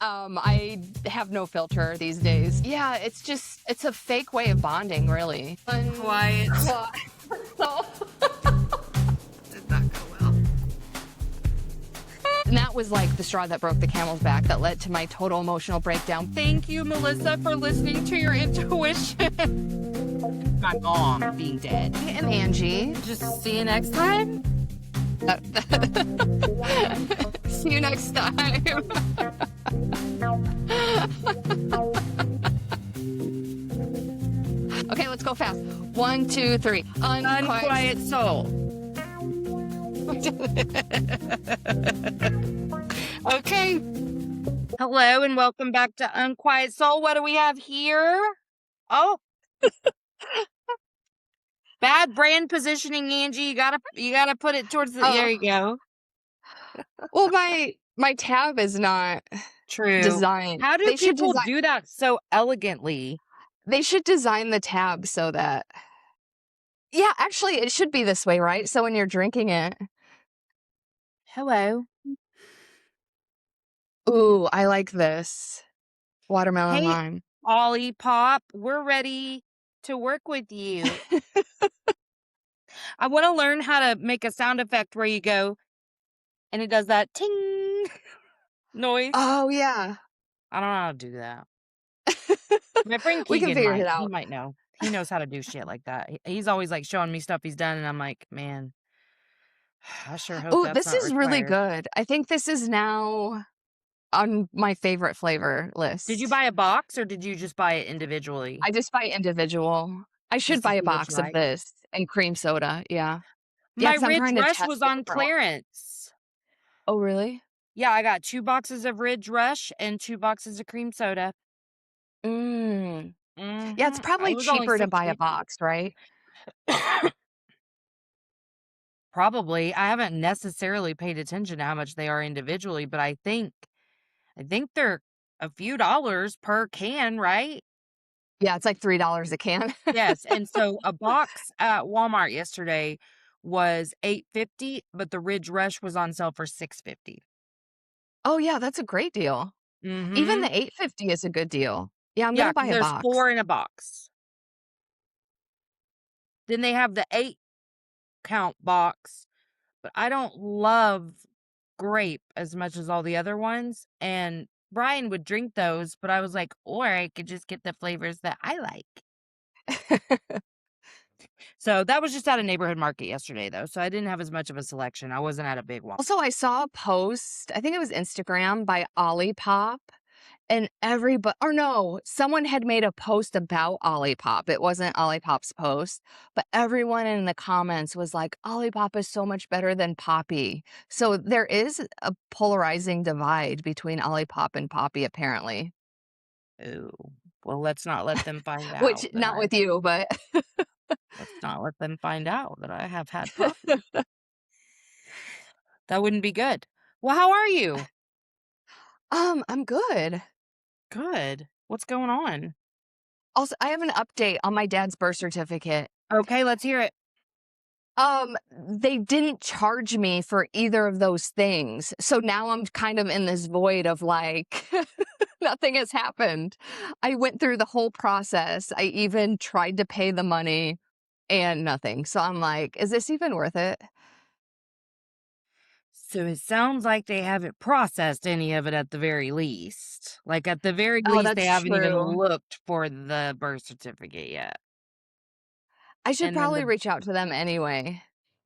I have no filter these days. Yeah, it's a fake way of bonding, really. Unquiet Soul. Did not go well. And that was like the straw that broke the camel's back that led to my total emotional breakdown. Thank you, Malisa, for listening to your intuition. My mom being dead. And Angie. Just see you next time. See you next time. Okay, let's go fast. 1, 2, 3. Unquiet Soul. Okay. Hello and welcome back to Unquiet Soul. What do we have here? Oh. Bad brand positioning, Angie. You gotta put it towards the. There you go. Well, my tab is not True. designed. How do people do that so elegantly? They should design the tab so that. Yeah, actually, it should be this way, right? So when you're drinking it. Hello. Ooh, I like this. Watermelon lime. Ollie Pop, we're ready to work with you. I want to learn how to make a sound effect where you go and it does that ting noise. Oh, yeah. I don't know how to do that. My friend We can Keegan figure it out. He might know. He knows how to do shit like that. He's always like showing me stuff he's done, and I'm like, man, I sure hope that's this not is really required. good. I think this is now on my favorite flavor list. Did you buy a box or did you just buy it individually? I just buy individual. I should Just to buy a see what you box of like? this and cream soda. Yeah. My 'cause I'm Ridge trying to Rush test was the on different ones. clearance. Oh, really? Yeah, I got 2 boxes of Ridge Rush and 2 boxes of cream soda. Yeah, it's It probably was only cheaper to buy a $6.50. box, right? Probably. I haven't necessarily paid attention to how much they are individually, but I think they're a few dollars per can, right? Yeah, it's like $3 a can. Yes, and so a box at Walmart yesterday was $8.50, but the Ridge Rush was on sale for $6.50. Oh, yeah, that's a great deal. Even Mhm. the $8.50 is a good deal. Yeah, I'm Yeah, gonna buy 'cause a there's box. 4 in a box. Then they have the 8-count box, but I don't love grape as much as all the other ones, and Brian would drink those, but I was like, "Or I could just get the flavors that I like." So, that was just at a neighborhood market yesterday, though, so I didn't have as much of a selection. I wasn't at a big one. Also, I saw a post, I think it was Instagram by Olipop, and someone had made a post about Olipop. It wasn't Olipop's post, but everyone in the comments was like, Olipop is so much better than Poppy. So there is a polarizing divide between Olipop and Poppy, apparently. Ooh, well, let's not let them find Which, out not with you, but. let's not let them find out that I have had puppy. That wouldn't be good. Well, how are you? I'm good. Good. What's going on? Also, I have an update on my dad's birth certificate. Okay, let's hear it. They didn't charge me for either of those things. So now I'm kind of in this void of like, nothing has happened. I went through the whole process. I even tried to pay the money and nothing. So I'm like, is this even worth it? So it sounds like they haven't processed any of it at the very least. Like, at the very Oh, least, they that's haven't even true. looked for the birth certificate yet. I should And then probably reach out to them anyway.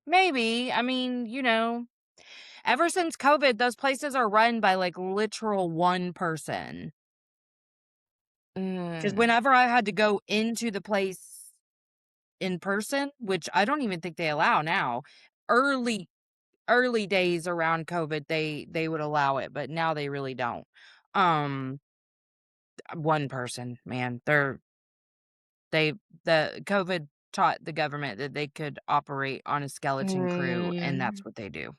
maybe, I mean, ever since COVID, those places are run by, like, literal one person. Because Mm. whenever I had to go into the place in person, which I don't even think they allow now, early days around COVID, they would allow it, but now they really don't. Um, One person, man, they the COVID taught the government that they could operate on a skeleton crew, and Mm. that's what they do.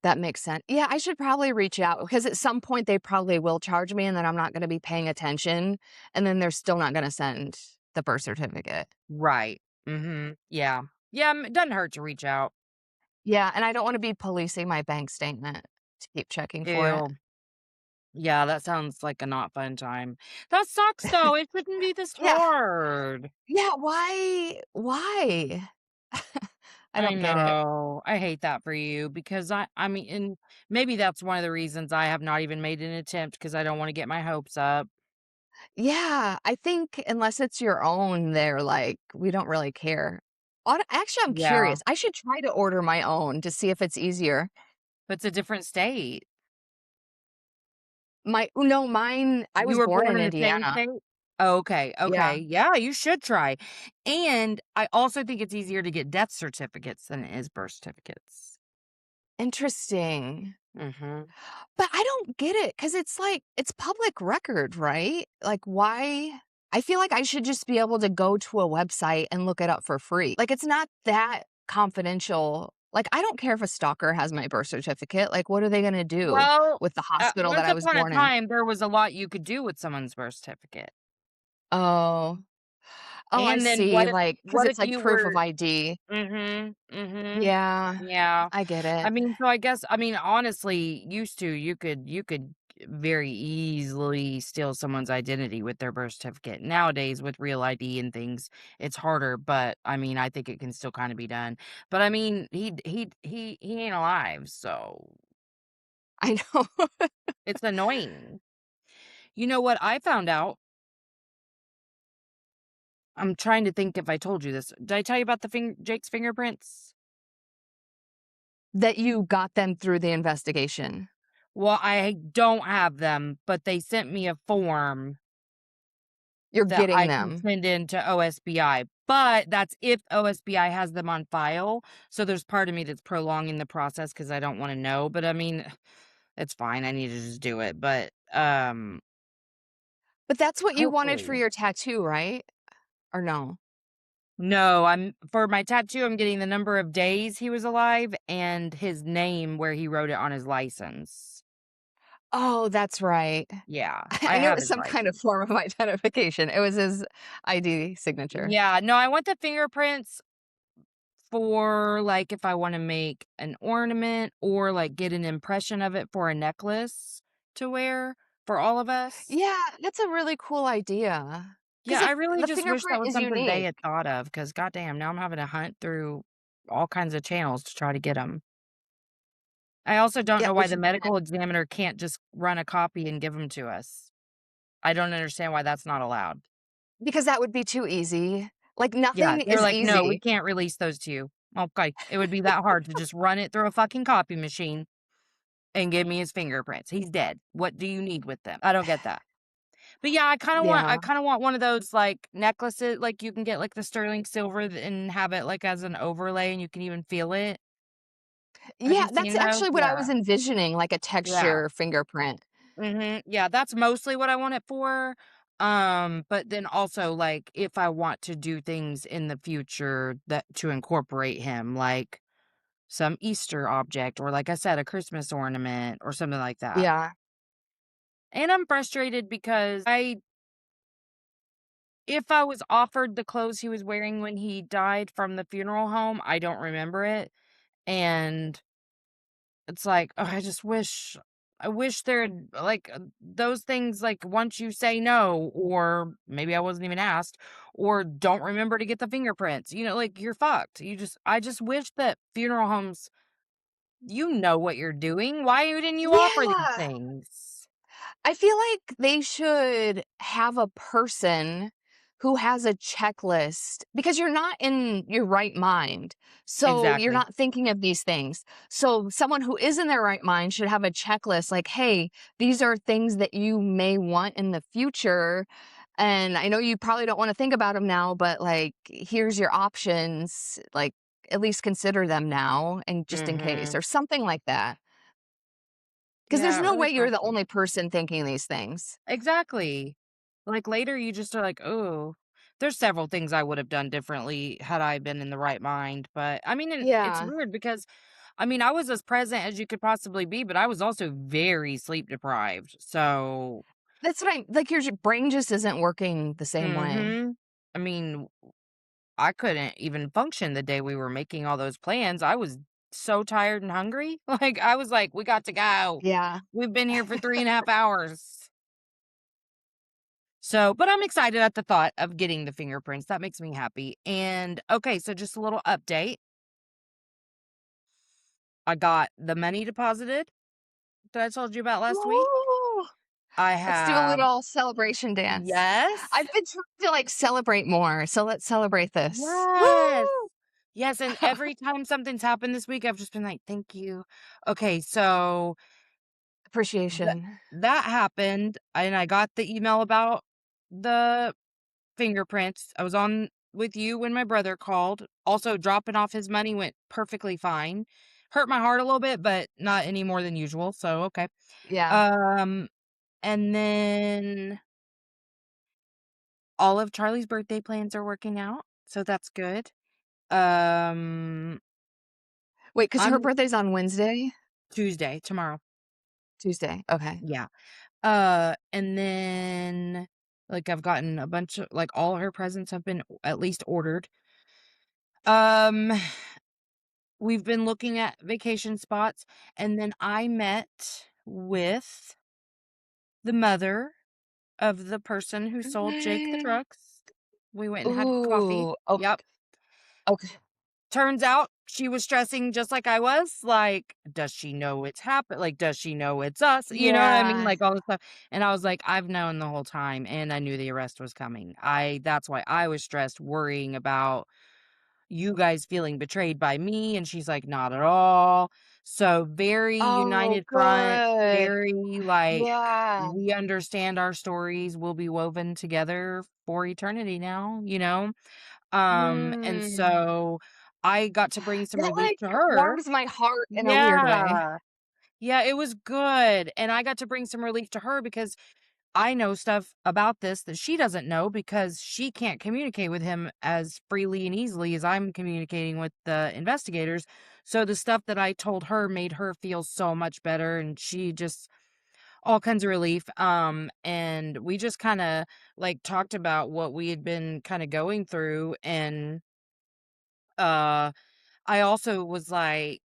That makes sense. Yeah, I should probably reach out because at some point they probably will charge me and then I'm not going to be paying attention. And then they're still not going to send the birth certificate. Right. Mhm. Yeah. Yeah, it doesn't hurt to reach out. Yeah. And I don't want to be policing my bank statement to keep checking for it. Ew. Yeah, that sounds like a not fun time. That sucks though, it shouldn't be this Yeah. hard. Yeah, why? I I don't get it. know. I hate that for you because I mean, and maybe that's one of the reasons I have not even made an attempt because I don't wanna get my hopes up. Yeah, I think unless it's your own, they're like, "We don't really care." Actually, I'm Yeah, curious. I should try to order my own to see if it's easier. but it's a different state. My no, mine I You was were born born in in the same Indiana. state? Okay, Yeah. okay. Yeah, you should try. And I also think it's easier to get death certificates than it is birth certificates. Interesting. Mhm. But I don't get it because it's like it's public record, right? Like, why I feel like I should just be able to go to a website and look it up for free. Like, it's not that confidential. Like, I don't care if a stalker has my birth certificate. Like, what are they gonna do Well, with the hospital that once I was upon a born in? time, there was a lot you could do with someone's birth certificate. Oh. Oh, I And then see, like because what if it's like you proof of were ID. mhm, mhm. Yeah, Yeah. I get I it. mean, so I guess I mean, honestly, used to, you could very easily steal someone's identity with their birth certificate. Nowadays, with real ID and things, it's harder, but, I mean, I think it can still kinda be done. But, I mean, he ain't alive, so I know. it's annoying. You know what I found out? I'm trying to think if I told you this. Did I tell you about the Jake's fingerprints? That you got them through the investigation. Well, I don't have them, but they sent me a form You're that getting I can them. send in to OSBI, but that's if OSBI has them on file. So there's part of me that's prolonging the process because I don't wanna know, but I mean, it's fine, I need to just do it, but, But that's what you wanted for hopefully. your tattoo, right? Or no? No, I'm for my tattoo, I'm getting the number of days he was alive and his name where he wrote it on his license. Oh, that's right. Yeah, I I knew it have was his some kind of license. form of identification. It was his ID signature. Yeah, no, I want the fingerprints for, like, if I wanna make an ornament or, like, get an impression of it for a necklace to wear for all of us. Yeah, that's a really cool idea. Yeah, Because I really the just wish that fingerprint was is something they unique. had thought of. Because goddamn, now I'm having to hunt through all kinds of channels to try to get them. I also don't Yeah, know why which the medical examiner can't just run a copy and give them to us. I don't understand why that's not allowed. because that would be too easy. Like, Yeah, nothing they're is like, "No, we easy. can't release those to you." Okay, it would be that hard to just run it through a fucking copy machine and give me his fingerprints. He's dead. What do you need with them? I don't get that. But yeah, I Yeah. kinda want one of those, like, necklaces, like, you can get, like, the sterling silver and have it, like, as an overlay, and you can even feel it. Have Yeah, you that's seen those? actually what I Yeah. was envisioning, like a Yeah. texture fingerprint. Mhm. Yeah, that's mostly what I want it for. But then also, like, if I want to do things in the future that to incorporate him, like some Easter object or, like I said, a Christmas ornament or something like that. Yeah. And I'm frustrated because I if I was offered the clothes he was wearing when he died from the funeral home, I don't remember it, and it's like, ugh, I wish there'd like, those things, like, once you say no, or maybe I wasn't even asked, or don't remember to get the fingerprints, like, you're fucked. I just wish that funeral homes, you know what you're doing. Why didn't you offer these Yeah. things? I feel like they should have a person who has a checklist because you're not in your right mind. So you're Exactly. not thinking of these things. So someone who is in their right mind should have a checklist like, hey, these are things that you may want in the future. And I know you probably don't want to think about them now, but like, here's your options. Like, at least consider them now and just in case, Mhm. or something like that. Because there's Yeah, it no really way you're the sucks. only person thinking these things. Exactly. Like, later, you just are like, "Oh." There's several things I would have done differently had I been in the right mind, but, I mean, and it's Yeah, weird because, I mean, I was as present as you could possibly be, but I was also very sleep deprived, so that's what I like, your brain just isn't working the same way. mhm. I mean, I couldn't even function the day we were making all those plans. I was so tired and hungry. Like, I was like, "We got to go. Yeah. We've been here for 3.5 hours." So, but I'm excited at the thought of getting the fingerprints. That makes me happy. And okay, so just a little update. I got the money deposited that I told you about last week. Woo! I Let's do a have little celebration dance. yes. I've been trying to, like, celebrate more, so let's celebrate this. Yes. Woo! Yes, and every time something's happened this week, I've just been like, "Thank you." Okay, so that Appreciation. that happened, and I got the email about the fingerprints. I was on with you when my brother called. Also, dropping off his money went perfectly fine. Hurt my heart a little bit, but not any more than usual, so okay. Yeah. Um, and then all of Charlie's birthday plans are working out, so that's good. Um, Wait, because her I'm birthday's on Wednesday? Tuesday, tomorrow. Tuesday, okay. Yeah. And then, like, I've gotten a bunch of like, all her presents have been at least ordered. Um, we've been looking at vacation spots, and then I met with the mother of the person who sold Jake the Mm. trucks. We went and had coffee. Ooh, Yep. okay. Turns out she was stressing just like I was, like, "Does she know it's happened? Like, does she know it's us?" You know what I mean? Yeah. Like, all this stuff, and I was like, "I've known the whole time, and I knew the arrest was coming." I That's why I was stressed, worrying about you guys feeling betrayed by me, and she's like, "Not at all." So, very Oh, united front, good. very, like, Yeah. we understand our stories will be woven together for eternity now, you know? And Mm. so I got to bring some That, relief like, to her. warms my heart in a weird way. Yeah. Yeah, it was good, and I got to bring some relief to her because I know stuff about this that she doesn't know because she can't communicate with him as freely and easily as I'm communicating with the investigators. So the stuff that I told her made her feel so much better, and she just all kinds of relief. And we just kinda, like, talked about what we had been kinda going through, and uh, I also was like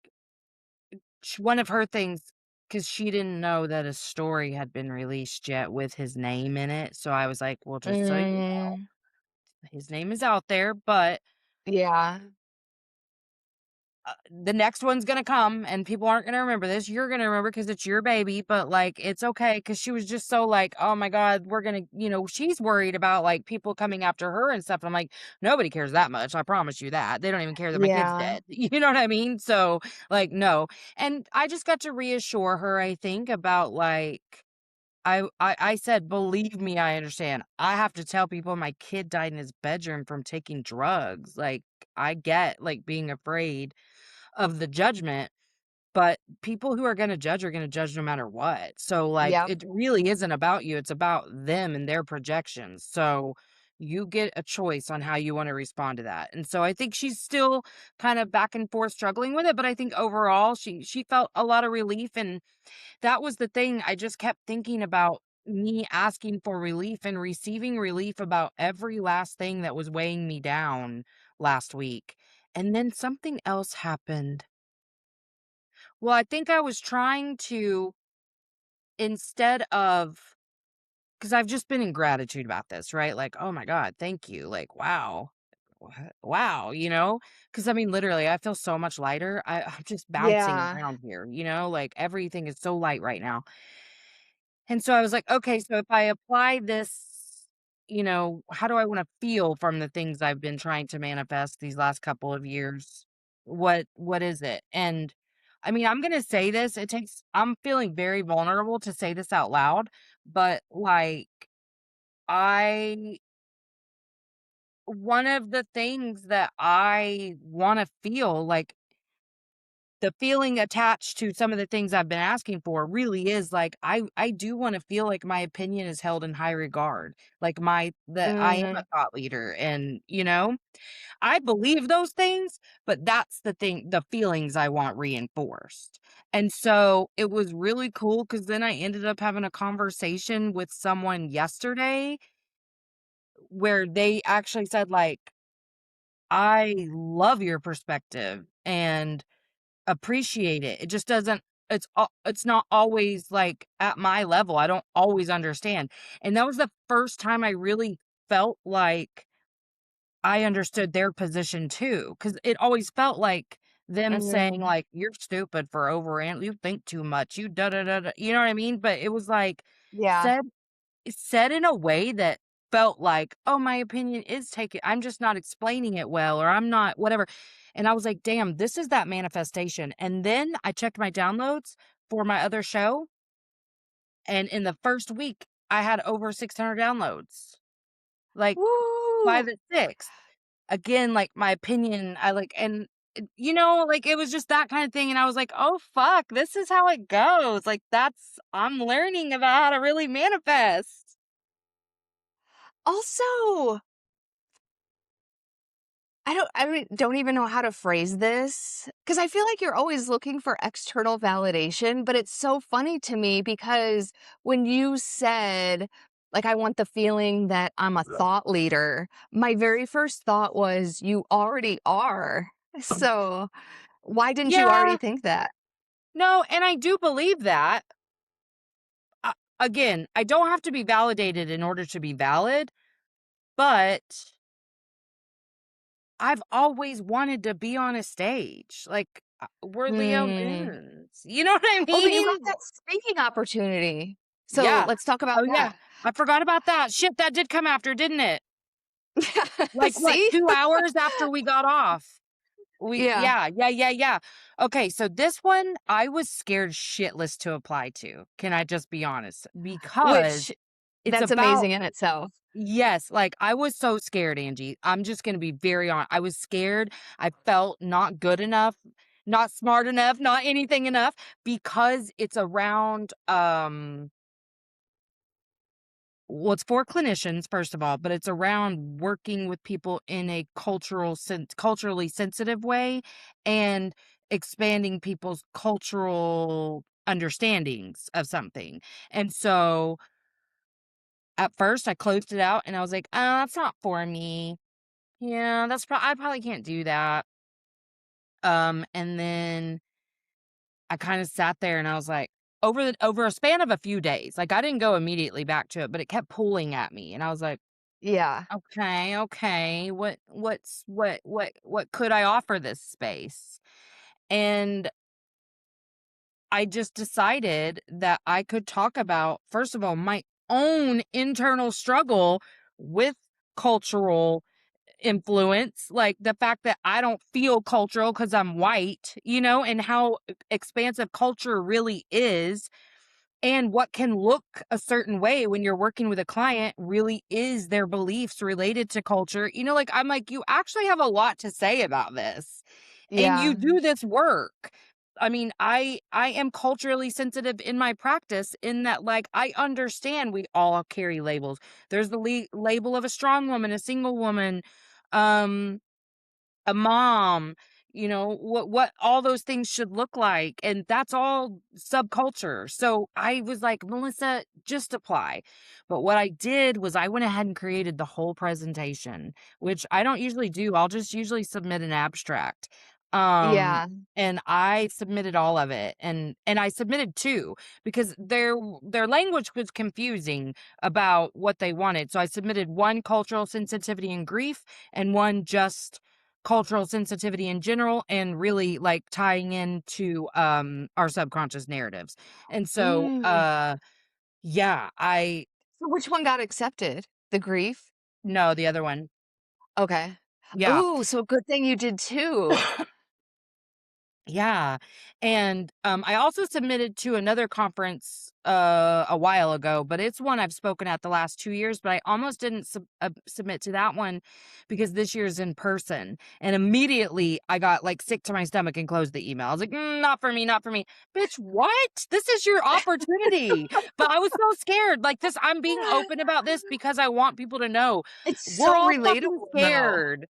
one of her things, because she didn't know that a story had been released yet with his name in it, so I was like, "Well, just so you know, Mm. his name is out there, but, Yeah. the next one's gonna come, and people aren't gonna remember this. You're gonna remember because it's your baby, but, like, it's okay." Because she was just so like, "Oh my god, we're gonna," she's worried about, like, people coming after her and stuff. I'm like, "Nobody cares that much, I promise you that. They don't even care that my kid's Yeah. dead." You know what I mean? So, like, no. And I just got to reassure her, I think, about, like, I said, "Believe me, I understand. I have to tell people my kid died in his bedroom from taking drugs. Like, I get, like, being afraid of the judgment, but people who are gonna judge no matter what. So, like, Yep. it really isn't about you, it's about them and their projections. So, you get a choice on how you wanna respond to that." And so I think she's still kind of back and forth struggling with it, but I think overall she felt a lot of relief, and that was the thing. I just kept thinking about me asking for relief and receiving relief about every last thing that was weighing me down last week. And then something else happened. Well, I think I was trying to, instead of, because I've just been in gratitude about this, right? Like, oh my God, thank you. Like, wow. Wow, because I mean, literally, I feel so much lighter. I'm just bouncing Yeah. around here, like everything is so light right now. And so I was like, okay, so if I apply this, how do I want to feel from the things I've been trying to manifest these last couple of years? What is it? And I mean, I'm going to say this, I'm feeling very vulnerable to say this out loud, but like I one of the things that I want to feel, like, the feeling attached to some of the things I've been asking for really is like, I do wanna feel like my opinion is held in high regard, like that I am a Mm. thought leader, and, I believe those things, but that's the feelings I want reinforced. And so it was really cool because then I ended up having a conversation with someone yesterday where they actually said, like, "I love your perspective, and appreciate it. It just doesn't it's not always, like, at my level. I don't always understand. And that was the first time I really felt like I understood their position too, because it always felt like them saying, Mhm. like, "You're stupid for you think too much, you da da da da," you know what I mean? But it was, like, Yeah. said said in a way that felt like, "Oh, my opinion is taken I'm just not explaining it well, or I'm not whatever." And I was like, "Damn, this is that manifestation." And then I checked my downloads for my other show, and in the first week, I had over 600 downloads, like, by Woo! the 6th. Again, like, my opinion, I like and, like, it was just that kind of thing, and I was like, "Oh, fuck, this is how it goes." Like, that's I'm learning about how to really manifest. Also, don't even know how to phrase this because I feel like you're always looking for external validation, but it's so funny to me because when you said, like, I want the feeling that I'm a thought leader, my very first thought was you already are. So, why didn't you already Yeah, think that? no, and I do believe that. Again, I don't have to be validated in order to be valid, but I've always wanted to be on a stage. Like, we're Leo Hmm. moons. You know what I Oh, but you got mean? that speaking opportunity. So, Yeah. let's talk about Oh, yeah. that. I forgot about that. Shit, that did come after, didn't it? Like, what, See? 2 hours after we got off? Yeah. Yeah. Okay, so this one, I was scared shitless to apply to. Can I just be honest? Which Because it's that's about amazing in itself. yes, like, I was so scared, Angie. I'm just gonna be very honest. I was scared. I felt not good enough, not smart enough, not anything enough because it's around, well, it's for clinicians, first of all, but it's around working with people in a culturally sensitive way and expanding people's cultural understandings of something. And so, at first, I closed it out and I was like, "Oh, that's not for me. Yeah, I probably can't do that." And then I kinda sat there and I was like over a span of a few days, like, I didn't go immediately back to it, but it kept pulling at me, and I was like, Yeah. "Okay, okay, what could I offer this space?" And I just decided that I could talk about, first of all, my own internal struggle with cultural influence, like the fact that I don't feel cultural because I'm white, and how expansive culture really is, and what can look a certain way when you're working with a client really is their beliefs related to culture. Like, I'm like, you actually have a lot to say about this, and you Yeah. do this work. I mean, I am culturally sensitive in my practice in that, like, I understand we all carry labels. There's the label of a strong woman, a single woman, um a mom, what all those things should look like, and that's all subculture. So I was like, "Melissa, just apply." But what I did was I went ahead and created the whole presentation, which I don't usually do. I'll just usually submit an abstract. Um Yeah. and I submitted all of it, and I submitted 2 because their language was confusing about what they wanted. So I submitted 1 cultural sensitivity and grief and 1 just cultural sensitivity in general and really, like, tying into, our subconscious narratives. And so, Mm. yeah, I So which one got accepted? The grief? no, the other one. Okay. Yeah. Ooh, so good thing you did too. Yeah, and, I also submitted to another conference, a while ago, but it's one I've spoken at the last 2 years, but I almost didn't submit to that one because this year's in person, and immediately I got, like, sick to my stomach and closed the email. I was like, Not for me, not for me." "Bitch, what? This is your opportunity." But I was so scared, like, this I'm being open about this because I want people to know It's we're so all fucking relatable though. scared,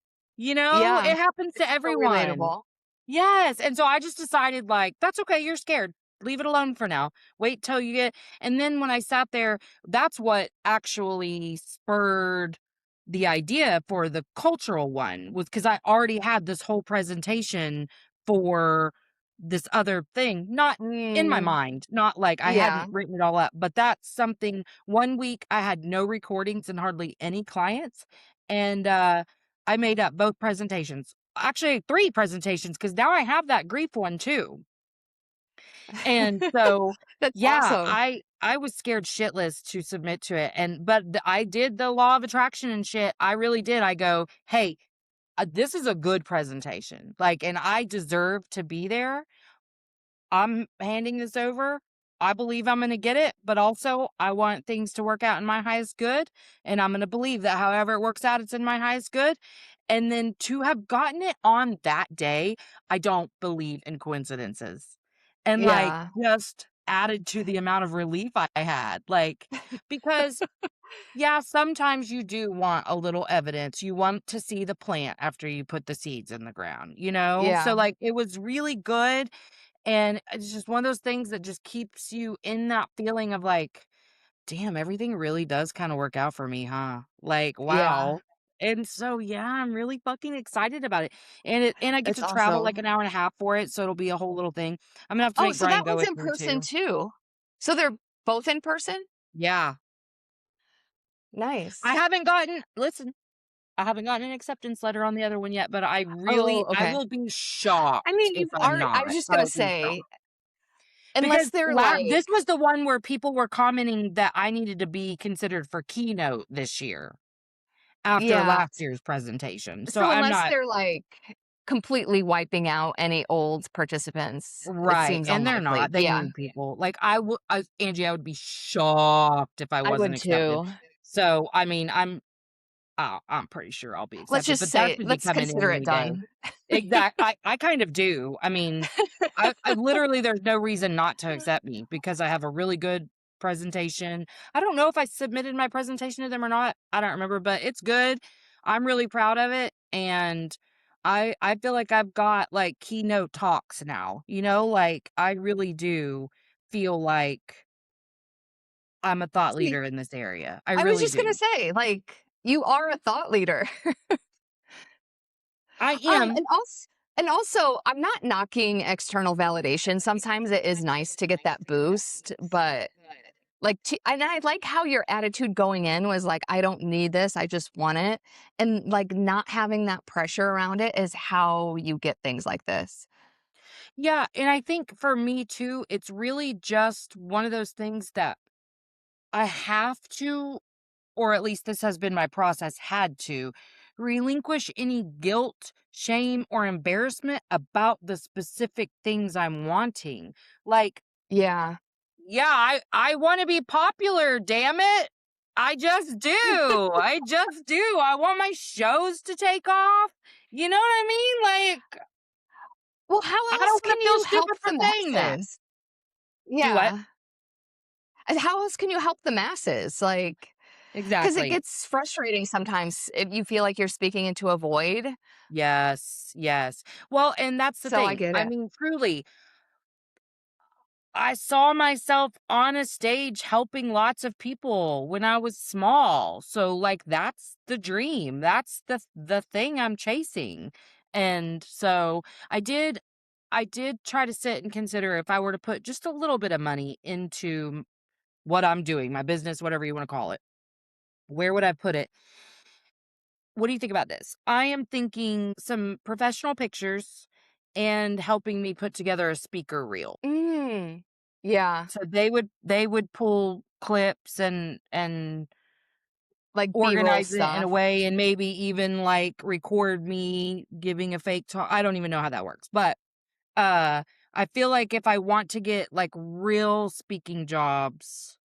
Yeah, It happens to it's so everyone. relatable. Yes, and so I just decided, like, "That's okay, you're scared. Leave it alone for now. Wait till you get." And then when I sat there, that's what actually spurred the idea for the cultural one, was because I already had this whole presentation for this other thing, not in my Mm, mind, not like I yeah. hadn't written it all up, but that's something. One week I had no recordings and hardly any clients, and, I made up both presentations. Actually, 3 presentations because now I have that grief one too. And so, That's yeah, awesome. I was scared shitless to submit to it, and but I did the law of attraction and shit. I really did. I go, "Hey, this is a good presentation, like, and I deserve to be there. I'm handing this over. I believe I'm gonna get it, but also I want things to work out in my highest good, and I'm gonna believe that however it works out, it's in my highest good." And then to have gotten it on that day, I don't believe in coincidences. And, like, Yeah. just added to the amount of relief I had, like, because yeah, sometimes you do want a little evidence. You want to see the plant after you put the seeds in the ground, you know? So, Yeah. like, it was really good, and it's just one of those things that just keeps you in that feeling of like, "Damn, everything really does kinda work out for me, huh?" Like, Yeah. wow. And so, yeah, I'm really fucking excited about it. And I get It's to travel like awesome. an hour and a half for it, so it'll be a whole little thing. I'm gonna have to Oh, make so Brian that go one's with in me person too. too? So they're both in person? Yeah. I Nice. haven't gotten listen, I haven't gotten an acceptance letter on the other one yet, but Oh, I okay. will be I shocked mean, if you've I'm already I not. was just gonna I'll be say, shocked. unless Because they're like this was the one where people were commenting that I needed to be considered for keynote this year after yeah. last year's presentation. So So I'm unless not they're like completely wiping out any old participants, it right, seems and they're unlikely. not. They Yeah, need people. Like Angie, I would be shocked if I I wasn't would accepted. too. So I mean, I'm pretty sure I'll be Let's accepted, just but that say should be let's coming consider it any day. done. I kind of do. I mean, I literally there's no reason not to accept me because I have a really good presentation. I don't know if I submitted my presentation to them or not. I don't remember, but it's good. I'm really proud of it, and I feel like I've got like keynote talks now. You know, like I really do feel like I'm a thought See, leader in this area. I I was really just gonna do. say, like, you are a thought leader. I Um, am. and also and also, I'm not knocking external validation. Sometimes it is nice to get that boost, but like, and I like how your attitude going in was like, I don't need this. I just want it. And like, not having that pressure around it is how you get things like this. Yeah, and I think for me too, it's really just one of those things that I have to, or at least this has been my process, had to relinquish any guilt, shame, or embarrassment about the specific things I'm wanting. Like, Yeah. yeah, I want to be popular, damn it. I just do. I just do. I want my shows to take off. You know what I mean? Like, Well, how I else don't want can to feel you help stupid for the saying that. masses? Do what? Yeah. And how else can you help the masses? Like, because it Exactly. gets frustrating sometimes if you feel like you're speaking into a void. Yes, yes. Well, and that's the So I thing. get I it. mean, truly, I saw myself on a stage helping lots of people when I was small. So like that's the dream. That's the thing I'm chasing. And so I did try to sit and consider if I were to put just a little bit of money into what I'm doing, my business, whatever you want to call it. Where would I put it? What do you think about this? I am thinking some professional pictures and helping me put together a speaker reel. Mm. Yeah. So they would pull clips and Like B-roll organize it in a stuff. way and maybe even like record me giving a fake talk. I don't even know how that works. But I feel like if I want to get like real speaking jobs,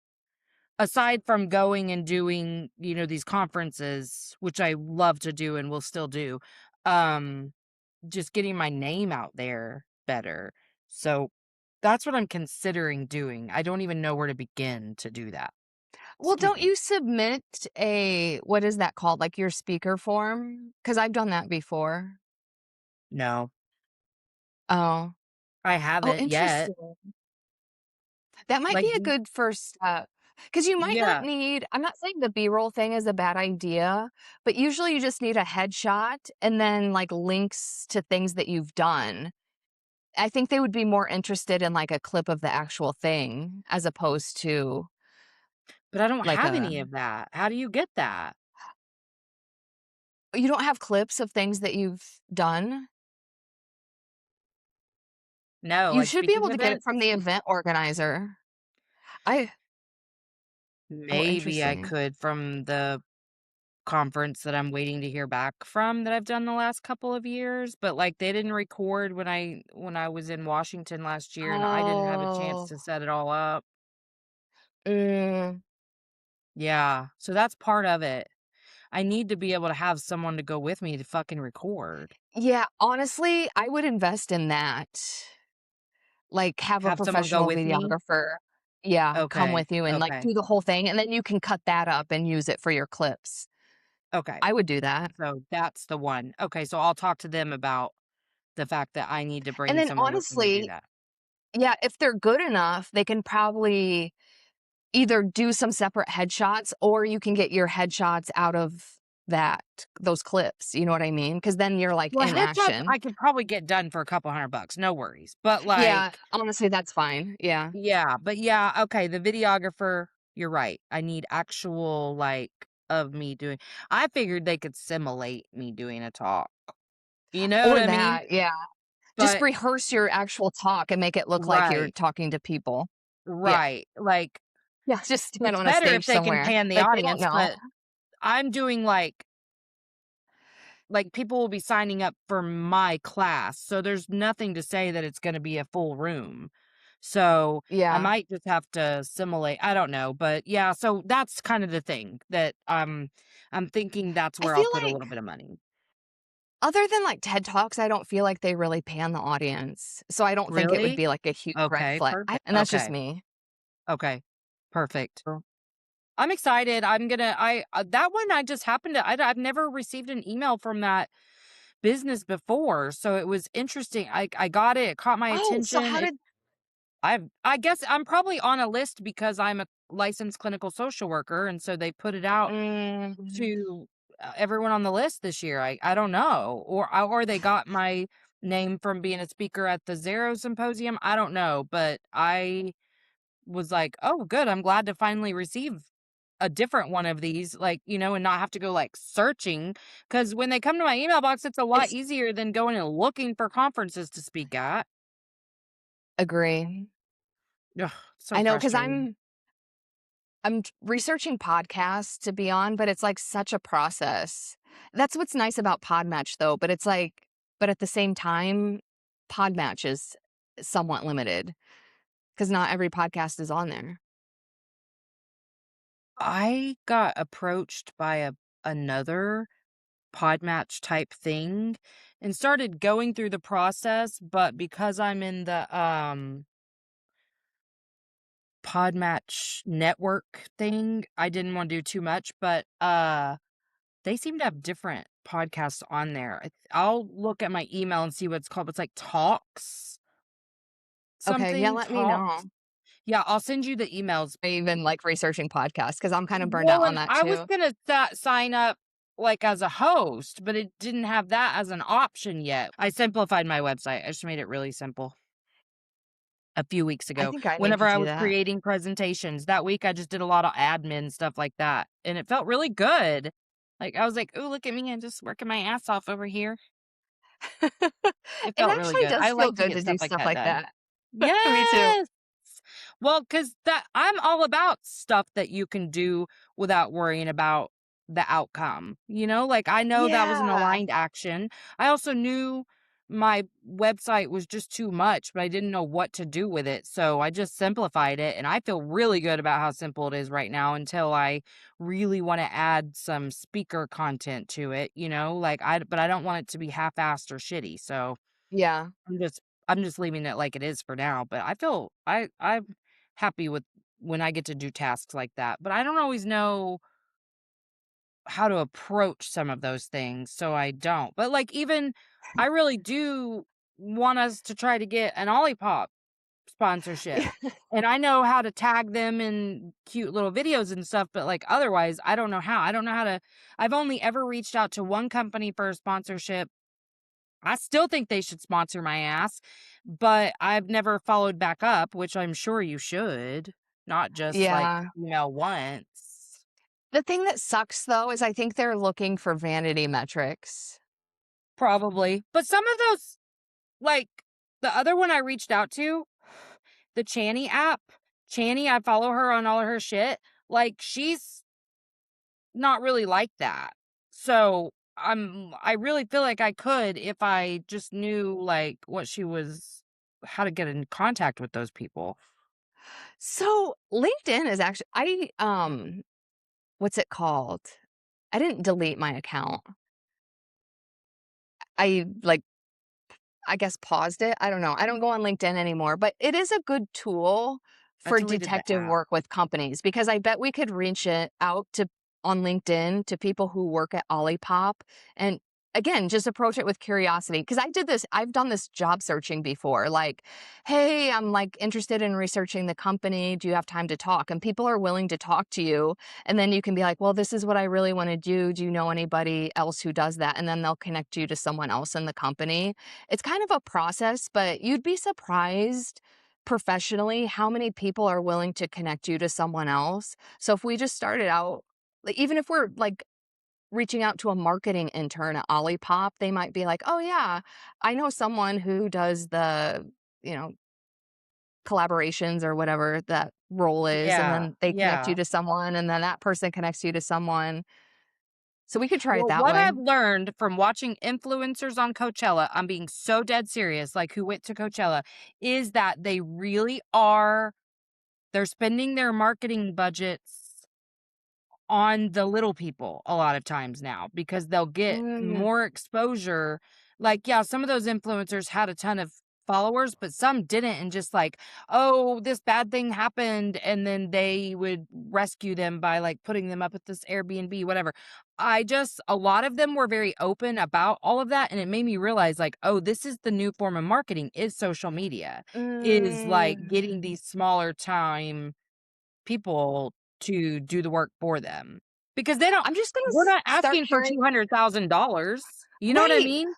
aside from going and doing, you know, these conferences, which I love to do and will still do, um, just getting my name out there better. So that's what I'm considering doing. I don't even know where to begin to do that. Well, Excuse don't me. you submit a what is that called? Like your speaker form? Because I've done that before. No, Oh. I Oh, haven't yet. interesting. That might Like, be a good first step. Because you might not yeah. need I'm not saying the B-roll thing is a bad idea, but usually you just need a headshot and then, like, links to things that you've done, I think they would be more interested in, like, a clip of the actual thing as opposed to, But I don't like, have a any of that. How do you get that? you don't have clips of things that you've done? No, You like should be speaking able to get it from events? the event organizer. I Oh, Maybe I interesting. could from the conference that I'm waiting to hear back from that I've done the last couple of years, but, like, they didn't record when I was in Washington last year, and I didn't have a chance Oh. to set it all up. Mm. Yeah, so that's part of it. I need to be able to have someone to go with me to fucking record. Yeah, honestly, I would invest in that. Like, have a Have someone go professional with me? videographer, yeah, come Okay, with you and, like, okay, do the whole thing, and then you can cut that up and use it for your clips. okay. I would do that. So that's the one. Okay, so I'll talk to them about the fact that I need to And bring then someone with me to do honestly, that. yeah, if they're good enough, they can probably either do some separate headshots or you can get your headshots out of that those clips, you know what I mean? Because then you're, like, Well, in headshots action. I could probably get done for a couple $100, no worries. But, Yeah, like honestly, that's fine, yeah. yeah, but yeah, okay, the videographer, you're right. I need actual, like, of me doing I figured they could simulate me doing a talk. You know what Or I mean? that, yeah. Just But rehearse your actual talk and make it look like you're right, talking to people. Yeah. right. Like, Yeah, just stand it's on a better if stage they can somewhere. pan the Like, they don't audience, know. but I'm doing, like, people will be signing up for my class, so there's nothing to say that it's gonna be a full room. So, I Yeah. might just have to simulate I don't know, but yeah, so that's kind of the thing that, I'm thinking that's I where I'll feel put a like little bit of money. other than, like, TED Talks, I don't feel like they really pan the audience, so I don't think it would Really? be, like, a huge red Okay, flag, perfect. and that's just Okay, me. okay, perfect. I'm excited. I'm gonna that one I just happened to I've never received an email from that business before, so it was interesting. I got it, it caught my Oh, so attention. how did I guess I'm probably on a list because I'm a licensed clinical social worker, and so they put it out mm, to, everyone on the list this year. I don't know, or they got my name from being a speaker at the Zero Symposium. I don't know, but I was like, "Oh, good. I'm glad to finally receive a different one of these, like, and not have to go like searching. Because when they come to my email box, it's a lot it's easier than going and looking for conferences to speak at." agree. Ugh, so I know because frustrating. I'm researching podcasts to be on, but it's, like, such a process. That's what's nice about Podmatch, though, but it's, like but at the same time, Podmatch is somewhat limited because not every podcast is on there. I got approached by another Podmatch type thing and started going through the process, but because I'm in the Podmatch network thing, I didn't want to do too much, but they seem to have different podcasts on there. I'll look at my email and see what it's called. It's like Talks, Okay, yeah, something let me know. Talks. Yeah, I'll send you the emails. Even, like, researching podcasts because 'cause I'm kinda burned out Well, on and that I was too. gonna sign up, like, as a host, but it didn't have that as an option yet. I simplified my website. I just made it really simple a few weeks I ago. think I need Whenever to I do was that. creating presentations, that week I just did a lot of admin stuff like that, and it felt really good. Like, I was like, "Ooh, look at me, I'm just working my ass off over here." It It felt really actually good. does I feel like to good get to stuff do like stuff that like done. that. Me too. Yes! Well, because that I'm all about stuff that you can do without worrying about the outcome, Like, I know that was an Yeah. aligned action. I also knew my website was just too much, but I didn't know what to do with it, so I just simplified it, and I feel really good about how simple it is right now until I really wanna add some speaker content to it, Like, but I don't want it to be half-assed or shitty, so Yeah. I'm just I'm just leaving it like it is for now, but I feel I'm happy with when I get to do tasks like that, but I don't always know how to approach some of those things, so I don't. But, like, even I really do want us to try to get an Olipop sponsorship, and I know how to tag them in cute little videos and stuff, but, like, otherwise, I don't know how. I don't know how to I've only ever reached out to one company for a sponsorship. I still think they should sponsor my ass, but I've never followed back up, which I'm sure you should, not just, like, Yeah. email once. The thing that sucks, though, is I think they're looking for vanity metrics. Probably. But some of those, like, the other one I reached out to, the Channy app, Channy, I follow her on all of her shit, like, she's not really like that. So, I really feel like I could if I just knew, like, what she was how to get in contact with those people. So, LinkedIn is actually what's it called? I didn't delete my account. I, like, I guess paused it. I don't know. I don't go on LinkedIn anymore, but it is a good tool I for deleted the detective app. work with companies because I bet we could reach it out to on LinkedIn to people who work at Olipop and again, just approach it with curiosity because I've done this job searching before. Like, hey, I'm like interested in researching the company. Do you have time to talk? And people are willing to talk to you. And then you can be like, well, this is what I really want to do. Do you know anybody else who does that? And then they'll connect you to someone else in the company. It's kind of a process, but you'd be surprised professionally how many people are willing to connect you to someone else. So if we just started out, like, even if we're like reaching out to a marketing intern at Olipop, they might be like, "Oh yeah, I know someone who does the, you know, collaborations or whatever that role is." And Yeah, then they connect you yeah. to someone and then that person connects you to someone. So we could try it Well, that what way. I've learned from watching influencers on Coachella, I'm being so dead serious, like, who went to Coachella, is that they really are they're spending their marketing budgets on the little people a lot of times now because they'll get Mm, more exposure. Like, yeah, some of those influencers had a ton of followers, but some didn't and just like, oh, this bad thing happened. And then they would rescue them by like putting them up at this Airbnb, whatever. A lot of them were very open about all of that. And it made me realize, like, oh, this is the new form of marketing is social media, is like getting mm. these smaller time people to do the work for them. Because I'm just gonna we're not start asking for carrying $200,000. You know what I right. mean?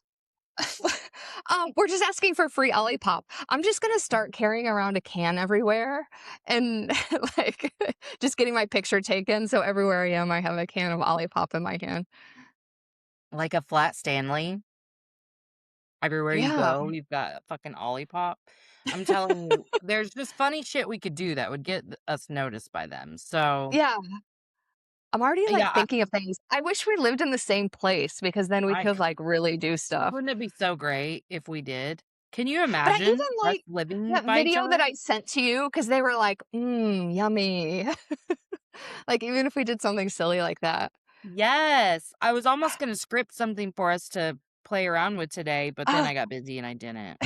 We're just asking for free Olipop. I'm just gonna start carrying around a can everywhere and like just getting my picture taken. So everywhere I am, I have a can of Olipop in my hand. Like a flat Stanley. Everywhere you Yeah. go, you've got a fucking Olipop. I'm telling you, there's just funny shit we could do that would get us noticed by them. So, Yeah. I'm already like yeah, thinking of things. I wish we lived in the same place because then we I could like really do stuff. wouldn't it be so great if we did? Can you But I imagine even us like living that by each video that other? I sent to you because they were like, yummy. Like even if we did something silly like that. Yes. I was almost gonna script something for us to play around with today, but then Ah, I got busy and I didn't.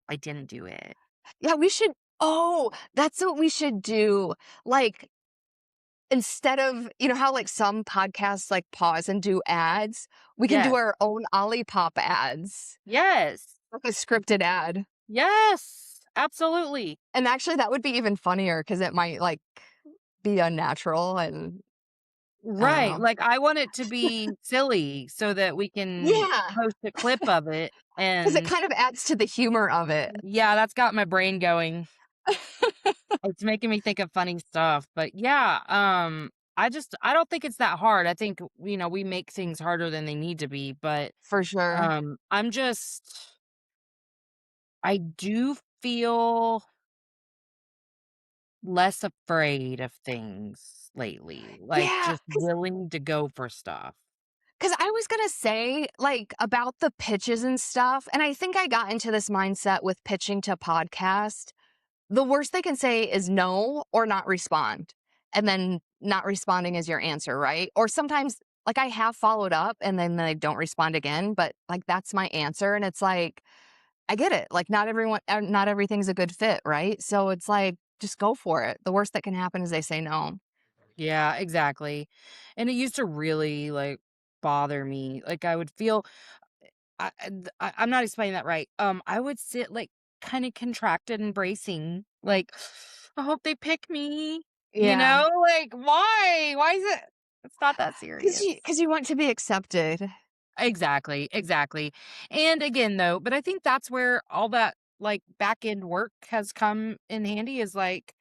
I didn't do it. yeah, we should. Oh, that's what we should do. Like, instead of, you know how like some podcasts like pause and do ads, we can do Yes. our own Olipop ads, Yes. like a scripted ad. Yes. Absolutely. And actually, that would be even funnier because it might like be unnatural and I don't Right. know. Like, I want it to be silly so that we can Yeah, post a clip of it, because it and kind of adds to the humor of it. yeah, that's got my brain going. It's making me think of funny stuff, but yeah, I don't think it's that hard. I think, we make things harder than they need to be, but, For sure. I'm just I do feel less afraid of things lately, like, Yeah, just willing to go for stuff. because I was gonna say, like, about the pitches and stuff, and I think I got into this mindset with pitching to podcast. The worst they can say is no or not respond, and then not responding is your answer, right? Or sometimes, like, I have followed up and then they don't respond again, but, like, that's my answer, and it's like, I get it, like, not everything's a good fit, right? So it's like, just go for it. The worst that can happen is they say no. Yeah, exactly. And it used to really, like, bother me. Like, I would feel I'm not explaining that right. I would sit, like, kinda contracted and bracing, like, "I hope they pick me." You Yeah, know? Like, why? Why is it it's not that because serious. you 'cause you want to be accepted. Exactly, exactly. And again, though, but I think that's where all that, like, back end work has come in handy is, like,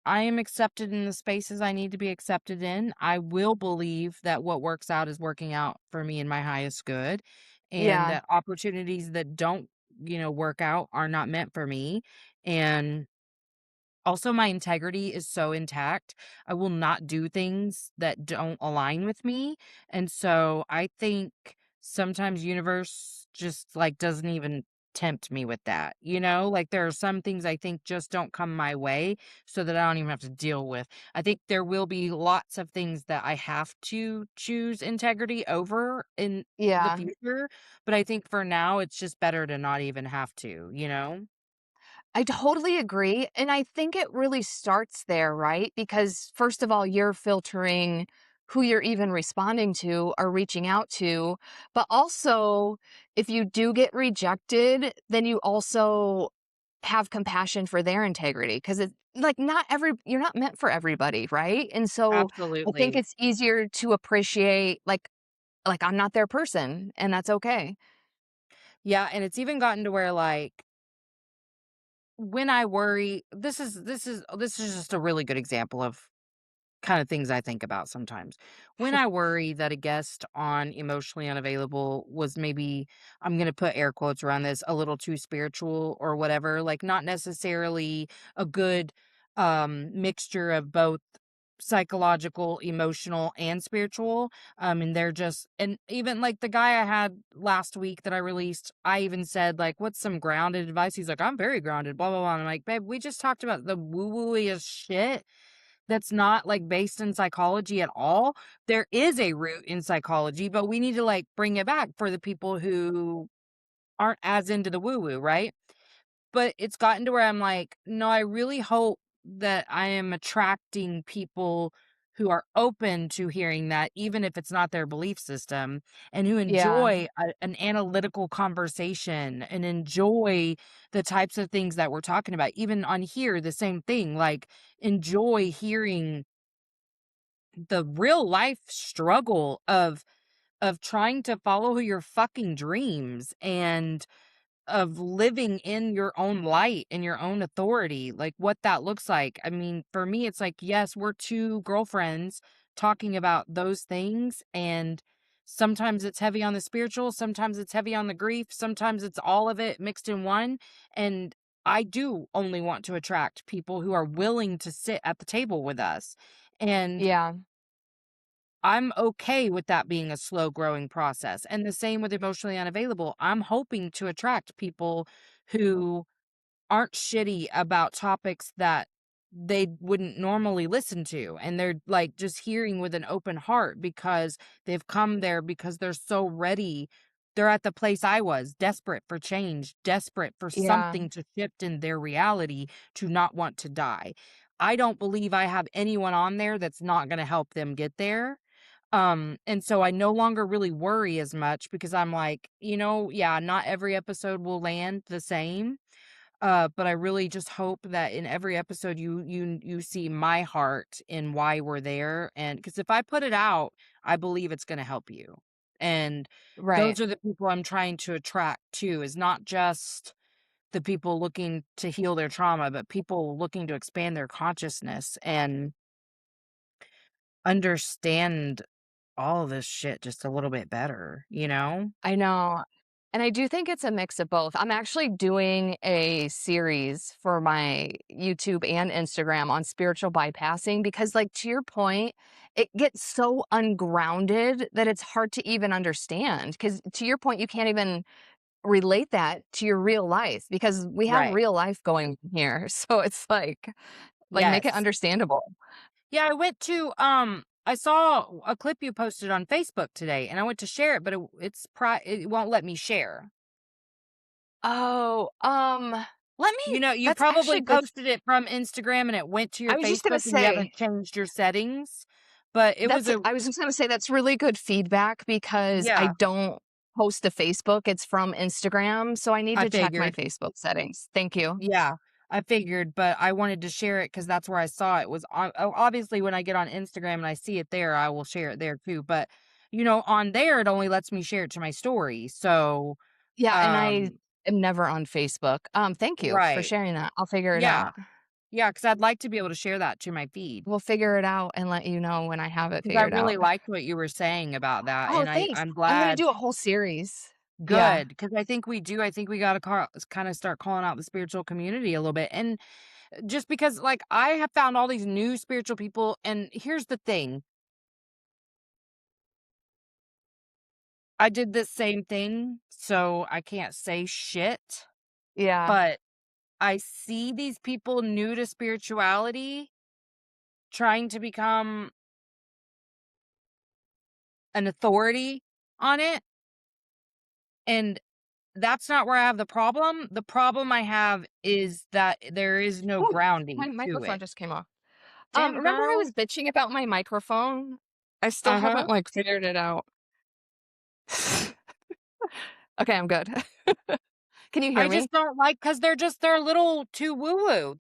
I am accepted in the spaces I need to be accepted in. I will believe that what works out is working out for me in my highest good, and Yeah, that opportunities that don't, work out are not meant for me, and also, my integrity is so intact. I will not do things that don't align with me, and so I think sometimes universe just, like, doesn't even tempt me with that, you know? Like, there are some things I think just don't come my way so that I don't even have to deal with. I think there will be lots of things that I have to choose integrity over in the yeah. future, but I think for now, it's just better to not even have to, you know? I totally agree. And I think it really starts there, right? Because first of all, you're filtering who you're even responding to or reaching out to. But also, if you do get rejected, then you also have compassion for their integrity because it's like you're not meant for everybody, right? And so I think Absolutely. it's easier to appreciate like I'm not their person and that's okay. Yeah, and it's even gotten to where, like, when I worry this is just a really good example of kind of things I think about sometimes. When I worry that a guest on Emotionally Unavailable was maybe, I'm going to put air quotes around this, a little too spiritual or whatever, like not necessarily a good mixture of both psychological, emotional, and spiritual. And they're just, and even like the guy I had last week that I released, I even said, like, what's some grounded advice? He's like, I'm very grounded, blah, blah, blah. And I'm like, babe, we just talked about the woo wooiest shit that's not, like, based in psychology at all. There is a root in psychology, but we need to, like, bring it back for the people who aren't as into the woo woo, right? But it's gotten to where I'm like, "No, I really hope that I am attracting people who are open to hearing that, even if it's not their belief system, and who Yeah. enjoy an analytical conversation and enjoy the types of things that we're talking about." Even on here, the same thing, like, enjoy hearing the real life struggle of trying to follow your fucking dreams and of living in your own light and your own authority, like what that looks like. I mean, for me, it's like, yes, we're two girlfriends talking about those things. And sometimes it's heavy on the spiritual, sometimes it's heavy on the grief, sometimes it's all of it mixed in one. And I do only want to attract people who are willing to sit at the table with us. And Yeah. I'm okay with that being a slow growing process. And the same with Emotionally Unavailable. I'm hoping to attract people who aren't shitty about topics that they wouldn't normally listen to. And they're like just hearing with an open heart because they've come there because they're so ready. They're at the place I was, desperate for change, desperate for Yeah. something to shift in their reality to not want to die. I don't believe I have anyone on there that's not going to help them get there. And so I no longer really worry as much because I'm like, yeah, not every episode will land the same. But I really just hope that in every episode you see my heart in why we're there. And because if I put it out, I believe it's gonna help you. And Right. those are the people I'm trying to attract too, is not just the people looking to heal their trauma, but people looking to expand their consciousness and understand all of this shit just a little bit better, you know? I know. And I do think it's a mix of both. I'm actually doing a series for my YouTube and Instagram on spiritual bypassing because, like, to your point, it gets so ungrounded that it's hard to even understand. Because, to your point, you can't even relate that to your real life because we have Right. real life going here. So it's like make it Yes. understandable. Yeah, I went to I saw a clip you posted on Facebook today and I went to share it, but it won't let me share. Oh, let me, You that's probably actually good. posted it from Instagram and it went to your I was just gonna Facebook and you say, haven't changed your settings. But it was I was just gonna say that's really good feedback because I yeah, don't post to Facebook, it's from Instagram, so I need I to check my figured. Facebook settings. Thank you. Yeah, I figured, but I wanted to share it because that's where I saw it was on. Obviously, when I get on Instagram and I see it there, I will share it there too. But on there, it only lets me share it to my story. So, Yeah, and I um, am never on Facebook. Thank you for right. sharing that. I'll figure it Yeah. out. Yeah, because 'cause I'd like to be able to share that to my feed. We'll figure it out and let you know when I have it Because I figured really out. liked what you were saying about that, Oh, and thanks. I'm I'm gonna glad. do a whole series. Yeah. Good, because I think we do. I think we gotta kinda start calling out the spiritual community a little bit, and just because, like, I have found all these new spiritual people, and here's the thing, I did this same thing, so I can't say shit, Yeah. but I see these people new to spirituality trying to become an authority on it, and that's not where I have the problem. The problem I have is that there is no Ooh, grounding my to microphone it. just came off. Damn, Remember I girl. was bitching about my microphone? I still Uh-huh. haven't, like, figured it out. Okay, I'm good. Can you hear I me? just don't like because 'cause they're a little too woo-woo.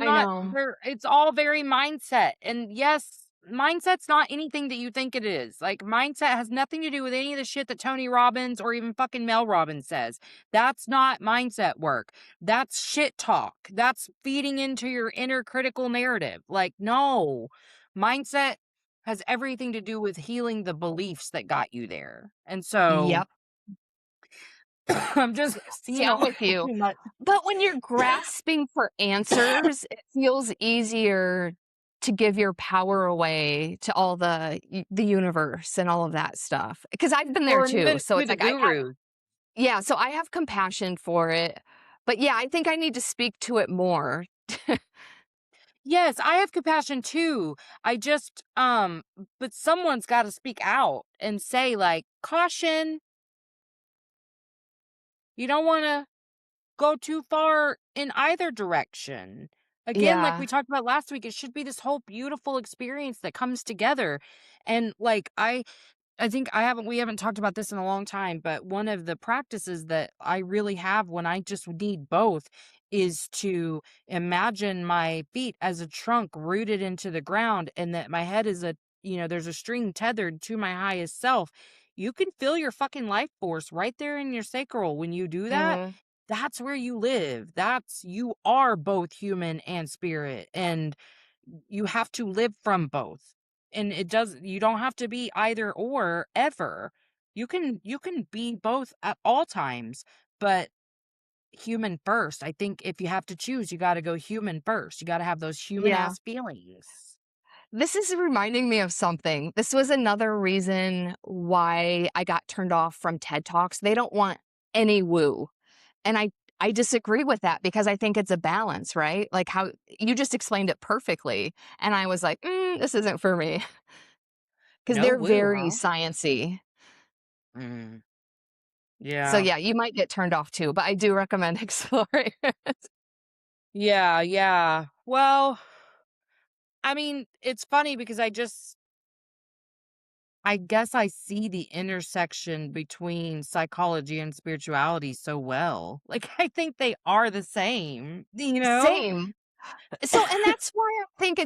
I know. It's all very mindset, and yes, mindset's not anything that you think it is. Like, mindset has nothing to do with any of the shit that Tony Robbins or even fucking Mel Robbins says. That's not mindset work. That's shit talk. That's feeding into your inner critical narrative. Like, no. Mindset has everything to do with healing the beliefs that got you there, and so Yep. I'm just See, seeing a I'm lot with you. too much. But when you're grasping for answers, it feels easier to give your power away to all the universe and all of that stuff. Because 'cause I've been there Well, and too, even so to it's the like I have gurus. yeah, so I have compassion for it. But yeah, I think I need to speak to it more. Yes, I have compassion too. I just, but someone's gotta speak out and say, like, "Caution, you don't wanna go too far in either direction." Again, like we Yeah. talked about last week, it should be this whole beautiful experience that comes together, and, like, I think we haven't talked about this in a long time, but one of the practices that I really have when I just need both is to imagine my feet as a trunk rooted into the ground and that my head is there's a string tethered to my highest self. You can feel your fucking life force right there in your sacral. When you do that, Mhm. that's where you live. You are both human and spirit. And you have to live from both. And you don't have to be either or ever. You can be both at all times, but human first. I think if you have to choose, you got to go human first. You got to have those human Yeah. ass feelings. This is reminding me of something. This was another reason why I got turned off from TED Talks. They don't want any woo. And I disagree with that because I think it's a balance, right? Like how you just explained it perfectly. And I was like, this isn't for me because No they're woo, very huh? sciency. Mm, So yeah. yeah, you might get turned off too, but I do recommend exploring it. Yeah, yeah. Well, I mean, it's funny because I guess I see the intersection between psychology and spirituality so well. Like, I think they are the same, you know? Same. So, and that's why I think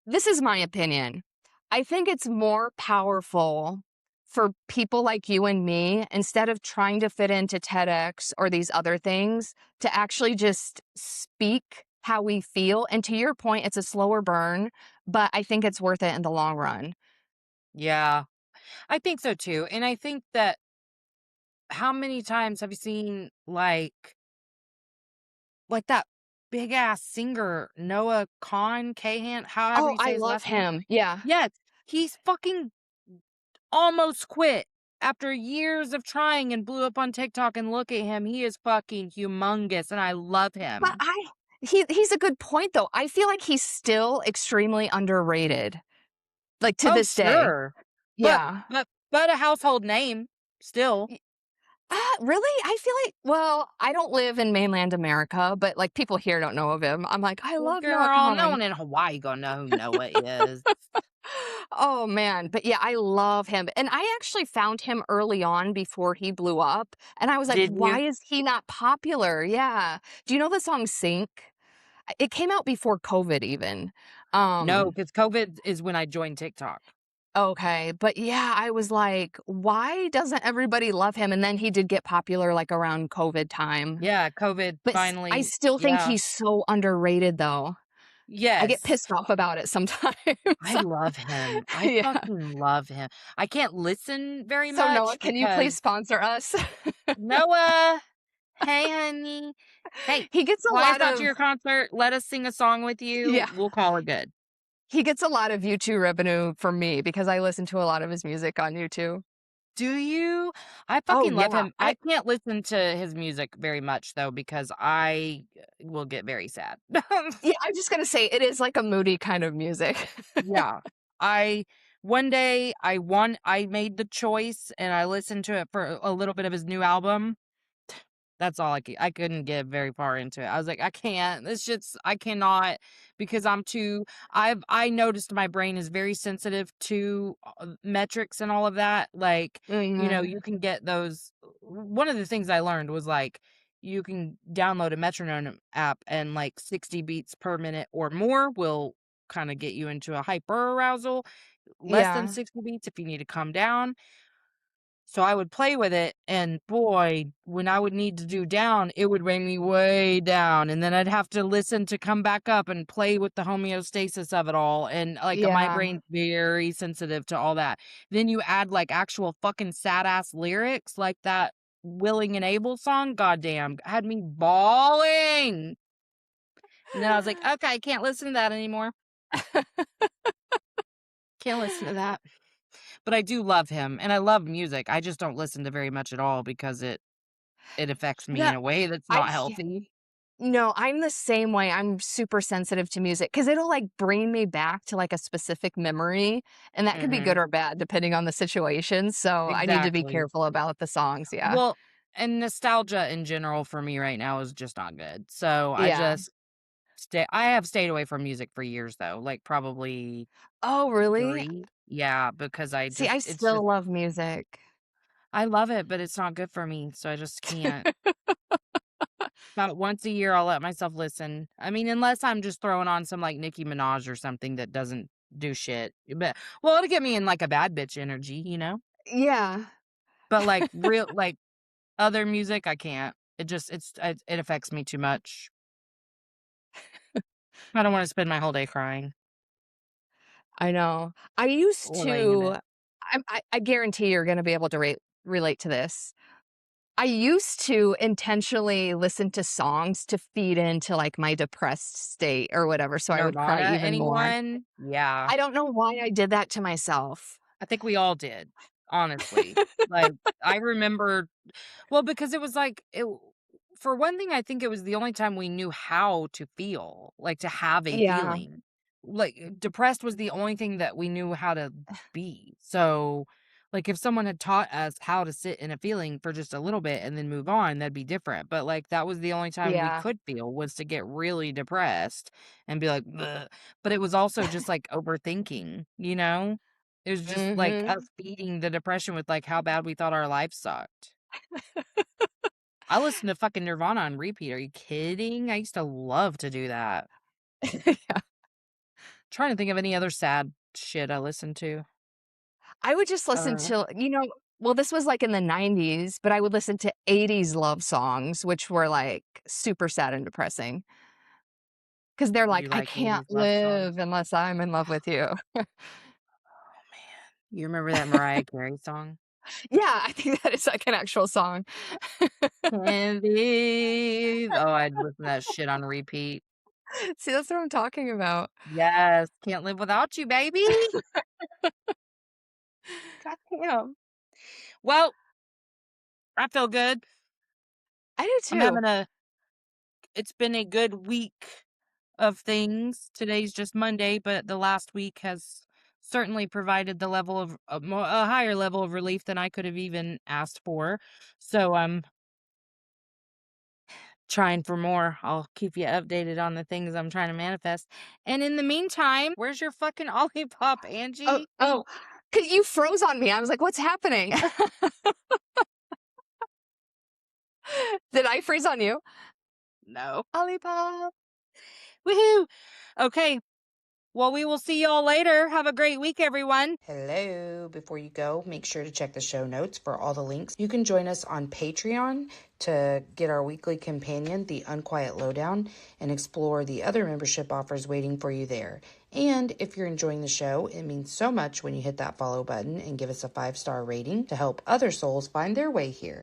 this is my opinion. I think it's more powerful for people like you and me, instead of trying to fit into TEDx or these other things, to actually just speak how we feel. And to your point, it's a slower burn, but I think it's worth it in the long run. Yeah, I think so too. And I think that how many times have you seen like that big ass singer Noah Kahan, however Oh, you say I his love last name? him. Yeah. Yes, he's fucking almost quit after years of trying and blew up on TikTok, and look at him. He is fucking humongous and I love But him. he's a good point though. I feel like he's still extremely underrated, like to Oh, this day. sure. But Yeah. but a household name still. Really? I feel like well, I don't live in mainland America, but, like, people here don't know of him. I'm like, "I Well, love Noah girl, no Kahan." one in Hawaii gonna know who Noah is. Oh, man, but, yeah, I love him, and I actually found him early on before he blew up, and I was like, Did "Why you? is he not popular?" Yeah. Do you know the song "Sync"? It came out before COVID even. No, Um because COVID is when I joined TikTok. Okay, but yeah, I was like, "Why doesn't everybody love him?" And then he did get popular, like, around COVID time. Yeah, COVID But I finally still think yeah. he's so underrated, though. I get Yes. pissed off about it sometimes. I love him. I Yeah. fucking love him. I can't listen very So, Noah, much can you please because sponsor us? Noah, hey, honey. Hey, He gets a fly us lot out to of your concert. Let us sing a song with you. yeah. We'll call it good. He gets a lot of YouTube revenue from me because I listen to a lot of his music on YouTube. Do you? I Oh, fucking love yeah. him. I can't listen to his music very much though because I will get very sad. Yeah, I'm just gonna say it is like a moody kind of music. Yeah. I I made the choice and I listened to it for a little bit of his new album. That's all I couldn't get very far into it. I was like, "I can't. This shit's I cannot because I'm too." I noticed my brain is very sensitive to, metrics and all of that. Like, Mhm. you can get those one of the things I learned was, like, you can download a metronome app and, like, 60 beats per minute or more will kinda get you into a hyper arousal. Less than Yeah. 60 beats if you need to calm down. So I would play with it, and boy, when I would need to do down, it would bring me way down, and then I'd have to listen to come back up and play with the homeostasis of it all, and, like, my Yeah. brain's very sensitive to all that. Then you add, like, actual fucking sad-ass lyrics like that Willing and Able song, goddamn, had me bawling, and then I was like, "Okay, I can't listen to that anymore. Can't listen to that." But I do love him, and I love music, I just don't listen to very much at all because it affects me No, in a way that's I not yeah. healthy. No, I'm the same way. I'm super sensitive to music because 'cause it'll, like, bring me back to, like, a specific memory, and that could be good Mhm. or bad depending on the situation, so I need to be Exactly. careful about the songs, yeah. Well, and nostalgia in general for me right now is just not good. So I Yeah. just I have stayed away from music for years though, like probably Oh, really? 3. Yeah, because I See, just I it's just still love music. I love it, but it's not good for me, so I just can't. About once a year, I'll let myself listen. I mean, unless I'm just throwing on some, like, Nicki Minaj or something that doesn't do shit, but well, it'll get me in, like, a bad bitch energy, you know? Yeah. But, like, real like, other music, I can't. It affects me too much. I don't wanna spend my whole day crying I know. I used or laying in to bed. I guarantee you're gonna be able to relate to this. I used to intentionally listen to songs to feed into, like, my depressed state or whatever, so I would cry Nirvana, even more. anyone? Yeah. I don't know why I did that to myself. I think we all did, honestly. Like, I remember well, because it was like for one thing, I think it was the only time we knew how to feel, like, to have a Yeah, feeling. Like, depressed was the only thing that we knew how to be. So, like, if someone had taught us how to sit in a feeling for just a little bit and then move on, that'd be different. But, like, that was the only time we yeah. could feel was to get really depressed and be like, "Bleh." But it was also just, like, overthinking, you know? It was just, like, us Mhm. feeding the depression with, like, how bad we thought our life sucked. I listen to fucking Nirvana on repeat, are you kidding? I used to love to do that. Yeah. Trying to think of any other sad shit I listened to. I would just listen Uh, to well, this was, like, in the '90s, but I would listen to '80s love songs, which were, like, super sad and depressing because 'cause they're like, you "I like can't 80s love songs? live unless I'm in love with you." Oh, man. You remember that Mariah Carey song? Yeah, I think that is, like, an actual song. Can't leave. Oh, I'd listen to that shit on repeat. See, that's what I'm talking about. Yes, can't live without you, baby. Goddamn. Well, I feel good. I do I'm too. having a it's been a good week of things. Today's just Monday, but the last week has certainly provided the level of a higher level of relief than I could have even asked for. So I'm trying for more. I'll keep you updated on the things I'm trying to manifest. And in the meantime, where's your fucking Olipop, Oh, Angie? oh, 'cause you froze on me. I was like, "What's happening?" Did I freeze on you? No. Olipop. Woohoo. Okay. Well, we will see y'all later. Have a great week, everyone. Hello. Before you go, make sure to check the show notes for all the links. You can join us on Patreon to get our weekly companion, The Unquiet Lowdown, and explore the other membership offers waiting for you there. And if you're enjoying the show, it means so much when you hit that follow button and give us a 5-star rating to help other souls find their way here.